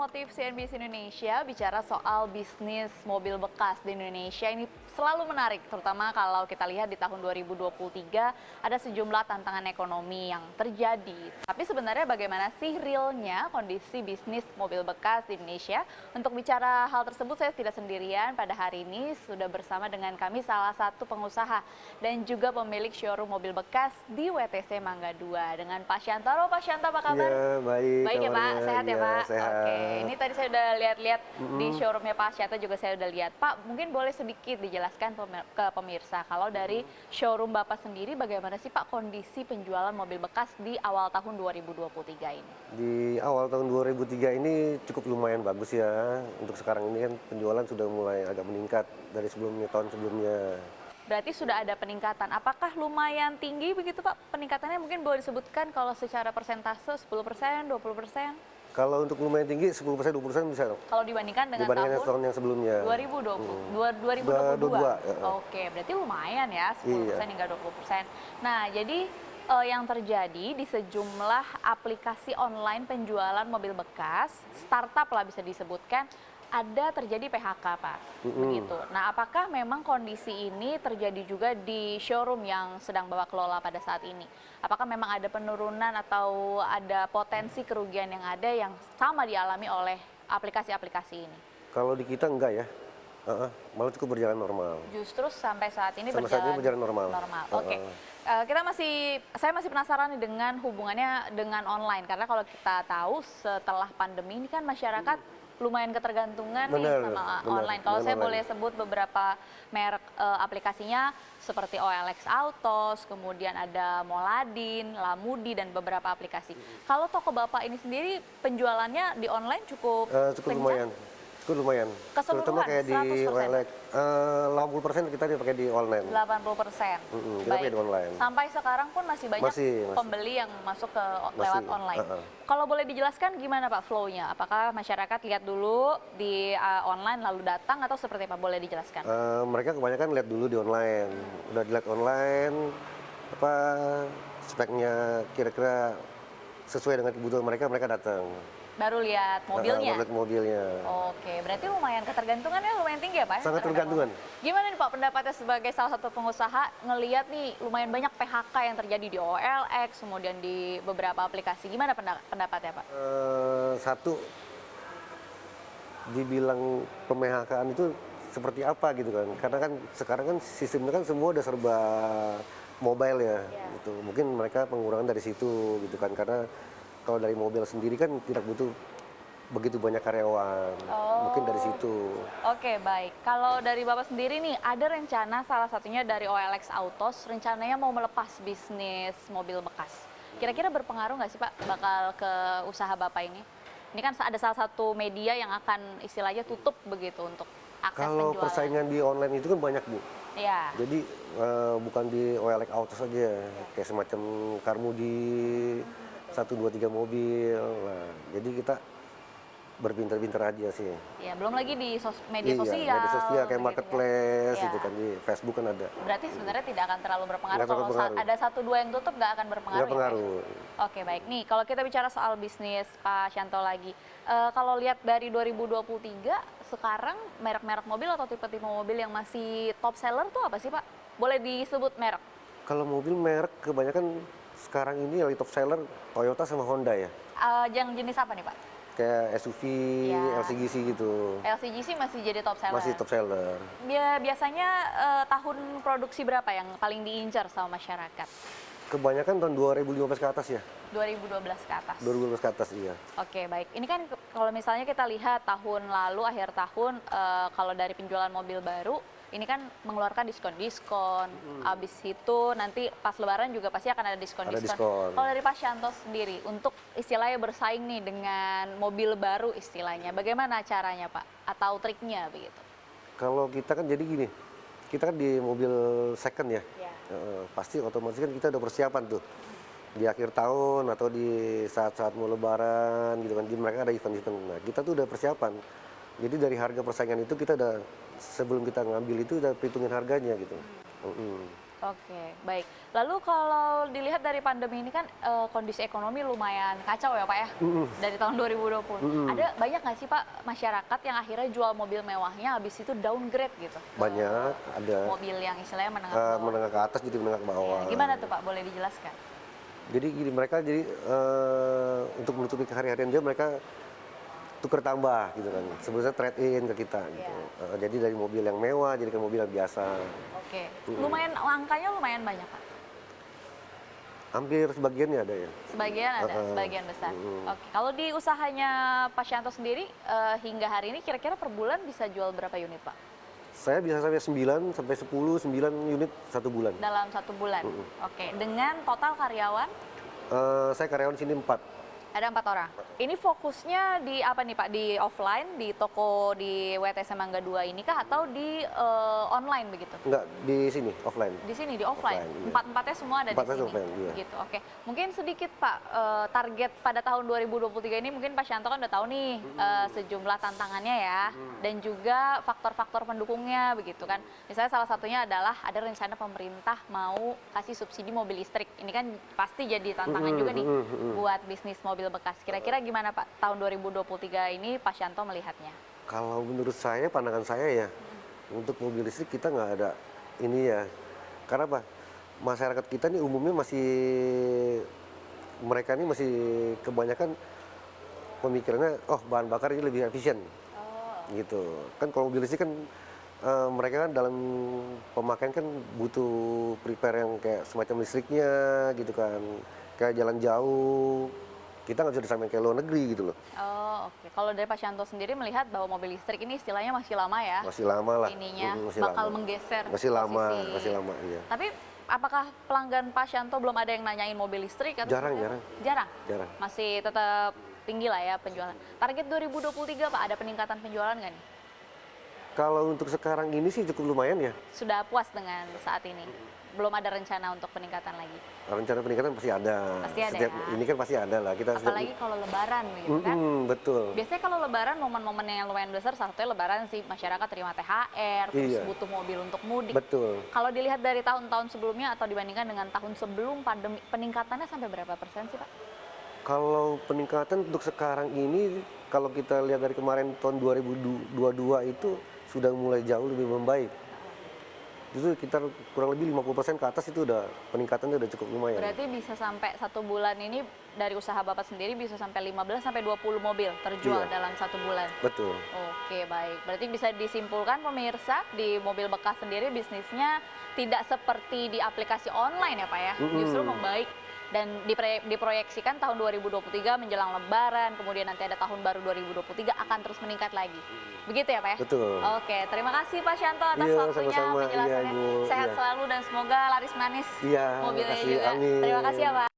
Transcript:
Otomotif CNBC Indonesia bicara soal bisnis mobil bekas di Indonesia ini selalu menarik, terutama kalau kita lihat di tahun 2023 ada sejumlah tantangan ekonomi yang terjadi. Tapi sebenarnya bagaimana sih realnya kondisi bisnis mobil bekas di Indonesia? Untuk bicara hal tersebut saya tidak sendirian, pada hari ini sudah bersama dengan kami salah satu pengusaha dan juga pemilik showroom mobil bekas di WTC Mangga 2 dengan Pak Syantoro. Pak Syanto, apa kabar? Iya, baik. Baik ya Pak, sehat ya Pak? Sehat. Oke, ini tadi saya udah lihat-lihat di showroomnya Pak Syanto juga saya udah lihat. Pak, mungkin boleh sedikit dijelaskan ke pemirsa, kalau dari showroom Bapak sendiri bagaimana sih Pak kondisi penjualan mobil bekas di awal tahun 2023 ini? Di awal tahun 2003 ini cukup lumayan bagus ya. Untuk sekarang ini kan penjualan sudah mulai agak meningkat dari tahun sebelumnya. Berarti sudah ada peningkatan. Apakah lumayan tinggi begitu Pak? Peningkatannya mungkin boleh disebutkan kalau secara persentase 10%, 20%? Kalau untuk lumayan tinggi 10%, 20% bisa dong. Kalau dibandingkan dengan tahun yang sebelumnya. 2022. Oke, berarti lumayan ya 10% hingga 20%. Nah, jadi yang terjadi di sejumlah aplikasi online penjualan mobil bekas, startup lah bisa disebutkan, ada terjadi PHK Pak, begitu. Nah, apakah memang kondisi ini terjadi juga di showroom yang sedang Bapak kelola pada saat ini? Apakah memang ada penurunan atau ada potensi kerugian yang ada yang sama dialami oleh aplikasi-aplikasi ini? Kalau di kita enggak ya, malah cukup berjalan normal. Justru sampai saat ini berjalan normal. Oke. Saya masih penasaran nih dengan hubungannya dengan online, karena kalau kita tahu setelah pandemi ini kan masyarakat lumayan ketergantungan nih sama online. Kalau saya boleh sebut beberapa merek aplikasinya seperti OLX Autos, kemudian ada Moladin, Lamudi, dan beberapa aplikasi. Kalau toko Bapak ini sendiri penjualannya di online cukup lumayan. Cukup lumayan. Keseluruhan, terutama kayak 100%. Di OLX, 80% kita dipakai di online. 80%. Kita pakai di online. Sampai sekarang pun masih banyak pembeli yang masuk ke lewat online. Kalau boleh dijelaskan gimana Pak flow-nya? Apakah masyarakat lihat dulu di online lalu datang atau seperti apa? Boleh dijelaskan? Mereka kebanyakan lihat dulu di online. Udah dilihat online, speknya kira-kira sesuai dengan kebutuhan mereka, mereka datang. Baru lihat mobilnya? Baru lihat mobilnya. Oke, berarti lumayan ketergantungannya lumayan tinggi ya Pak? Sangat tergantungan. Gimana nih Pak pendapatnya sebagai salah satu pengusaha ngelihat nih lumayan banyak PHK yang terjadi di OLX, kemudian di beberapa aplikasi. Gimana pendapatnya Pak? Satu, dibilang PMHK-an itu seperti apa gitu kan? Karena kan sekarang kan sistemnya kan semua udah serba mobile ya. Gitu. Mungkin mereka pengurangan dari situ gitu kan, karena kalau dari mobil sendiri kan tidak butuh begitu banyak karyawan, mungkin dari situ. Oke, baik. Kalau dari Bapak sendiri nih, ada rencana salah satunya dari OLX Autos, rencananya mau melepas bisnis mobil bekas. Kira-kira berpengaruh nggak sih Pak bakal ke usaha Bapak ini? Ini kan ada salah satu media yang akan istilahnya tutup begitu untuk akses penjualan. Kalau persaingan di online itu kan banyak Bu. Iya. Jadi bukan di OLX Autos saja, kayak semacam Carmudi, 1, 2, 3 mobil. Nah, jadi kita berpintar-pintar aja sih. Ya, belum lagi di media sosial. Media sosial kayak marketplace gitu kan, di Facebook kan ada. Berarti sebenarnya tidak akan terlalu berpengaruh. Kalau ada 1-2 yang tutup nggak akan berpengaruh. Nggak pengaruh. Oke, baik. Nih, kalau kita bicara soal bisnis Pak Syanto lagi, kalau lihat dari 2023 sekarang merek-merek mobil atau tipe-tipe mobil yang masih top seller tuh apa sih Pak? Boleh disebut merek? Kalau mobil merek kebanyakan sekarang ini yang top seller Toyota sama Honda ya. Yang jenis apa nih Pak? Kayak SUV, LCGC gitu. LCGC masih jadi top seller? Masih top seller. Biasanya tahun produksi berapa yang paling diincar sama masyarakat? Kebanyakan tahun 2015 ke atas ya. 2012 ke atas? 2012 ke atas, iya. Oke, baik. Ini kan kalau misalnya kita lihat tahun lalu, akhir tahun, kalau dari penjualan mobil baru, ini kan mengeluarkan diskon-diskon. Abis itu nanti pas lebaran juga pasti akan ada diskon-diskon. Kalau dari Pak Syanto sendiri, untuk istilahnya bersaing nih dengan mobil baru istilahnya, bagaimana caranya Pak? Atau triknya begitu? Kalau kita kan jadi gini, kita kan di mobil second ya. Pasti otomatis kan kita udah persiapan tuh. Di akhir tahun atau di saat-saat mau lebaran gitu kan, mereka ada event-event. Nah, kita tuh udah persiapan. Jadi dari harga persaingan itu kita udah, sebelum kita ngambil itu udah perhitungin harganya gitu. Oke, baik. Lalu kalau dilihat dari pandemi ini kan kondisi ekonomi lumayan kacau ya Pak ya, dari tahun 2020. Ada banyak nggak sih Pak masyarakat yang akhirnya jual mobil mewahnya habis itu downgrade gitu? Banyak, ada Mobil yang istilahnya menengah ke bawah. menengah ke atas jadi menengah ke bawah. Gimana tuh Pak, boleh dijelaskan? Jadi gini, mereka jadi untuk menutupi kehari-harian dia, mereka tuker tambah gitu kan. Sebenarnya trade in ke kita gitu. Jadi dari mobil yang mewah jadi ke mobil yang biasa. Oke, lumayan angkanya lumayan banyak Pak. Hampir sebagiannya ada ya. Sebagian ada, sebagian besar. Oke, kalau di usahanya Pak Syanto sendiri hingga hari ini kira-kira per bulan bisa jual berapa unit Pak? Saya bisa sampai 9 sampai 10, 9 unit satu bulan. Dalam satu bulan. Oke, dengan total karyawan? Saya karyawan sini 4. Ada 4 orang. Ini fokusnya di apa nih Pak? Di offline, di toko di WTC Mangga 2 ini kah atau di online begitu? Enggak, di sini offline. Di sini di offline. Offline, iya. Empat-empatnya semua ada Empatnya di sini. offline, iya. Gitu. Oke. Mungkin sedikit Pak target pada tahun 2023 ini mungkin Pak Syanto kan udah tahu nih sejumlah tantangannya ya dan juga faktor-faktor pendukungnya begitu kan. Misalnya salah satunya adalah ada rencana pemerintah mau kasih subsidi mobil listrik. Ini kan pasti jadi tantangan juga nih buat bisnis mobil bekas. Kira-kira gimana Pak tahun 2023 ini Pak Syanto melihatnya? Kalau menurut saya, pandangan saya ya, untuk mobil listrik kita nggak ada ini ya. Karena apa? Masyarakat kita nih umumnya mereka ini masih kebanyakan pemikirannya, oh bahan bakar ini lebih efisien. Gitu. Kan kalau mobil listrik kan mereka kan dalam pemakaian kan butuh prepare yang kayak semacam listriknya gitu kan. Kayak jalan jauh. Kita nggak bisa disamain kayak luar negeri gitu loh. Oh oke. Kalau dari Pak Syanto sendiri melihat bahwa mobil listrik ini istilahnya masih lama ya? Masih lama lah. Ininya masih bakal lama. menggeser Masih lama, posisi. masih lama, iya. Tapi apakah pelanggan Pak Syanto belum ada yang nanyain mobil listrik? Atau Jarang, seperti jarang. apa? Jarang? Jarang. Masih tetap tinggi lah ya penjualan. Target 2023 Pak, ada peningkatan penjualan nggak nih? Kalau untuk sekarang ini sih cukup lumayan ya. Sudah puas dengan saat ini? Belum ada rencana untuk peningkatan lagi? Rencana peningkatan pasti ada. Pasti ada Setiap, ya? Ini kan pasti ada lah. Kita Apalagi kalau lebaran gitu kan? betul. Biasanya kalau lebaran momen-momen yang lumayan besar, salah satunya lebaran sih masyarakat terima THR, terus Iya. butuh mobil untuk mudik. Betul. Kalau dilihat dari tahun-tahun sebelumnya atau dibandingkan dengan tahun sebelum pandemi, peningkatannya sampai berapa persen sih Pak? Kalau peningkatan untuk sekarang ini, kalau kita lihat dari kemarin tahun 2022 itu sudah mulai jauh lebih membaik. Itu sekitar kurang lebih 50% ke atas itu udah peningkatannya udah cukup lumayan. Berarti bisa sampai satu bulan ini dari usaha Bapak sendiri bisa sampai 15 sampai 20 mobil terjual Iya. dalam satu bulan. Betul. Oke, baik. Berarti bisa disimpulkan pemirsa di mobil bekas sendiri bisnisnya tidak seperti di aplikasi online ya Pak ya. Justru membaik dan diproyeksikan tahun 2023 menjelang lebaran, kemudian nanti ada tahun baru 2023 akan terus meningkat lagi. Begitu ya Pak ya? Betul. Oke, terima kasih Pak Syanto atas Iya, waktunya, sama-sama. penjelasannya. Iya, Ibu. Sehat Iya. selalu dan semoga laris manis Iya, mobilnya makasih. juga. Amin. Terima kasih ya Pak.